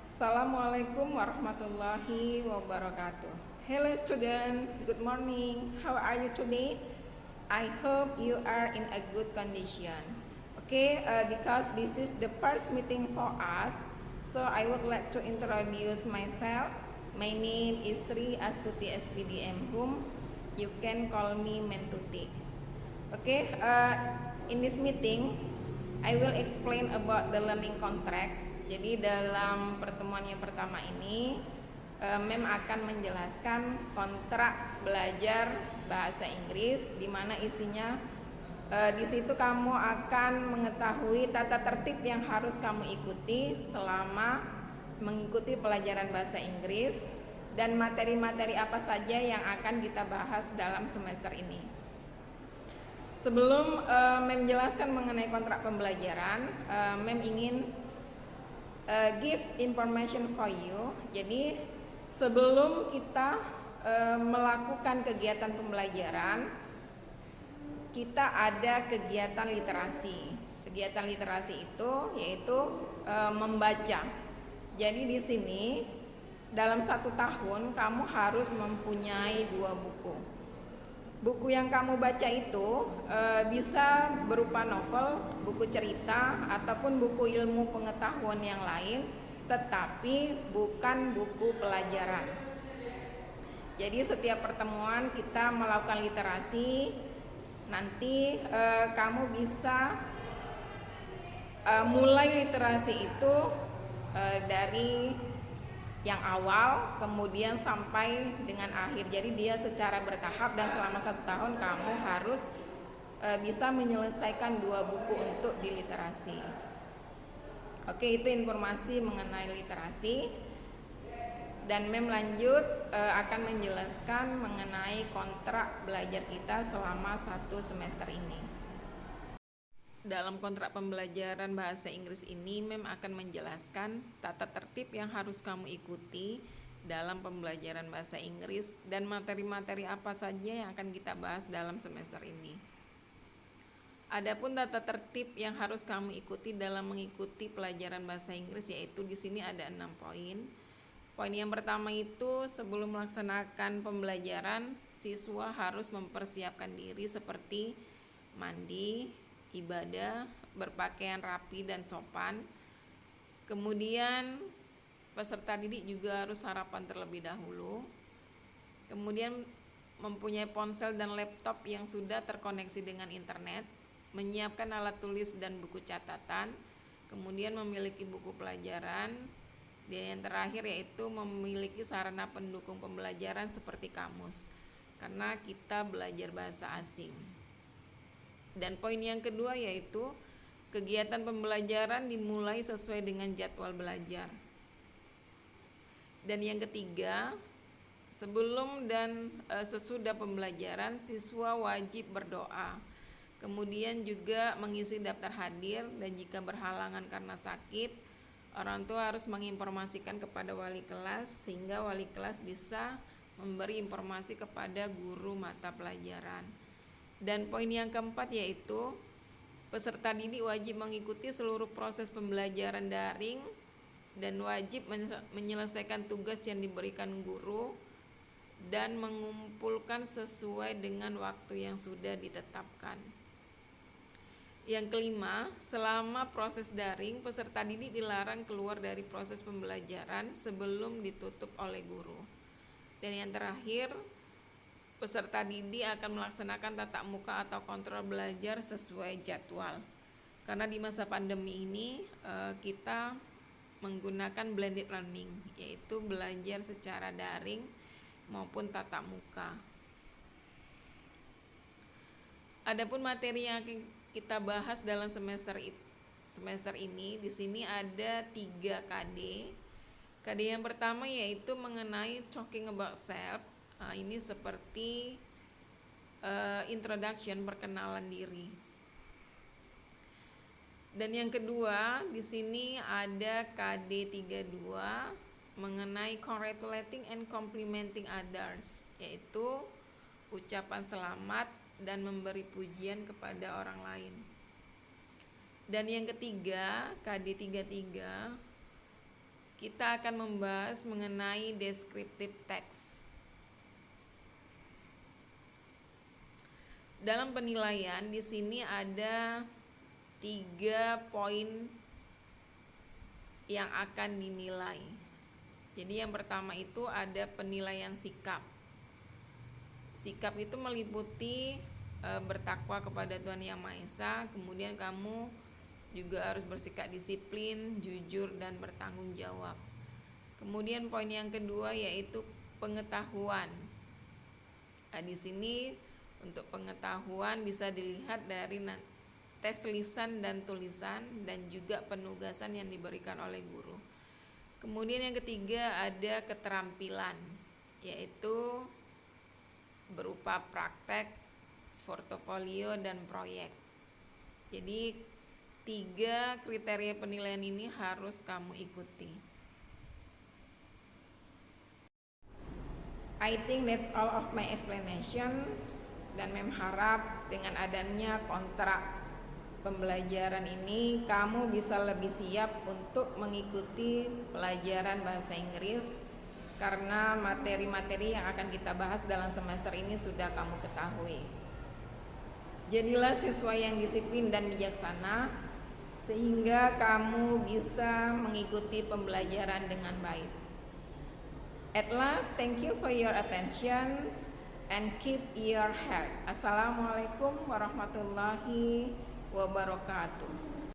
Assalamualaikum warahmatullahi wabarakatuh. Hello student, good morning. How are you today? I hope you are in a good condition. Okay, because this is the first meeting for us, so I would like to introduce myself. My name is Sri Astuti SPDM Hum. You can call me Mentuti. Okay, in this meeting, I will explain about the learning contract. Jadi dalam pertemuan yang pertama ini, Mem akan menjelaskan kontrak belajar bahasa Inggris, di mana isinya di situ kamu akan mengetahui tata tertib yang harus kamu ikuti selama mengikuti pelajaran bahasa Inggris dan materi-materi apa saja yang akan kita bahas dalam semester ini. Sebelum Mem jelaskan mengenai kontrak pembelajaran, Mem ingin give information for you. Jadi sebelum kita melakukan kegiatan pembelajaran, kita ada kegiatan literasi. Kegiatan literasi itu yaitu membaca. Jadi di sini dalam 1 tahun kamu harus mempunyai 2 buku. Buku yang kamu baca itu bisa berupa novel, buku cerita, ataupun buku ilmu pengetahuan yang lain, tetapi bukan buku pelajaran. Jadi setiap pertemuan kita melakukan literasi, nanti kamu bisa mulai literasi itu dari yang awal kemudian sampai dengan akhir. Jadi dia secara bertahap dan selama 1 tahun kamu harus bisa menyelesaikan 2 buku untuk di literasi. Oke, itu informasi mengenai literasi. Dan Mem lanjut akan menjelaskan mengenai kontrak belajar kita selama 1 semester ini. Dalam kontrak pembelajaran bahasa Inggris ini, Mem akan menjelaskan tata tertib yang harus kamu ikuti dalam pembelajaran bahasa Inggris dan materi-materi apa saja yang akan kita bahas dalam semester ini. Adapun tata tertib yang harus kamu ikuti dalam mengikuti pelajaran bahasa Inggris, yaitu di sini ada 6 poin. Poin yang pertama itu, sebelum melaksanakan pembelajaran, siswa harus mempersiapkan diri seperti mandi, ibadah, berpakaian rapi dan sopan. Kemudian peserta didik juga harus sarapan terlebih dahulu. Kemudian mempunyai ponsel dan laptop yang sudah terkoneksi dengan internet, menyiapkan alat tulis dan buku catatan, kemudian memiliki buku pelajaran, dan yang terakhir yaitu memiliki sarana pendukung pembelajaran seperti kamus, karena kita belajar bahasa asing. Dan poin yang kedua yaitu kegiatan pembelajaran dimulai sesuai dengan jadwal belajar. Dan yang ketiga, sebelum dan sesudah pembelajaran siswa wajib berdoa. Kemudian juga mengisi daftar hadir, dan jika berhalangan karena sakit, orang tua harus menginformasikan kepada wali kelas sehingga wali kelas bisa memberi informasi kepada guru mata pelajaran. Dan poin yang keempat yaitu peserta didik wajib mengikuti seluruh proses pembelajaran daring dan wajib menyelesaikan tugas yang diberikan guru dan mengumpulkan sesuai dengan waktu yang sudah ditetapkan. Yang kelima, selama proses daring, peserta didik dilarang keluar dari proses pembelajaran sebelum ditutup oleh guru. Dan yang terakhir, peserta didik akan melaksanakan tatap muka atau kontrol belajar sesuai jadwal. Karena di masa pandemi ini kita menggunakan blended learning, yaitu belajar secara daring maupun tatap muka. Adapun materi yang kita bahas dalam semester ini, di sini ada 3 KD. KD yang pertama yaitu mengenai talking about self. Ini seperti introduction, perkenalan diri. Dan yang kedua, di sini ada KD 32 mengenai congratulating and complimenting others, yaitu ucapan selamat dan memberi pujian kepada orang lain. Dan yang ketiga, KD 33 kita akan membahas mengenai descriptive text. Dalam penilaian di sini ada 3 poin yang akan dinilai. Jadi yang pertama itu ada penilaian sikap. Sikap itu meliputi bertakwa kepada Tuhan Yang Maha Esa, kemudian kamu juga harus bersikap disiplin, jujur, dan bertanggung jawab. Kemudian poin yang kedua yaitu pengetahuan. Nah, di sini untuk pengetahuan bisa dilihat dari tes lisan dan tulisan dan juga penugasan yang diberikan oleh guru. Kemudian yang ketiga ada keterampilan, yaitu berupa praktek, portofolio, dan proyek. Jadi 3 kriteria penilaian ini harus kamu ikuti. I think that's all of my explanation, dan Mem harap dengan adanya kontrak pembelajaran ini kamu bisa lebih siap untuk mengikuti pelajaran bahasa Inggris, karena materi-materi yang akan kita bahas dalam semester ini sudah kamu ketahui. Jadilah siswa yang disiplin dan bijaksana sehingga kamu bisa mengikuti pembelajaran dengan baik. At last, thank you for your attention and keep your health. Assalamualaikum warahmatullahi wabarakatuh.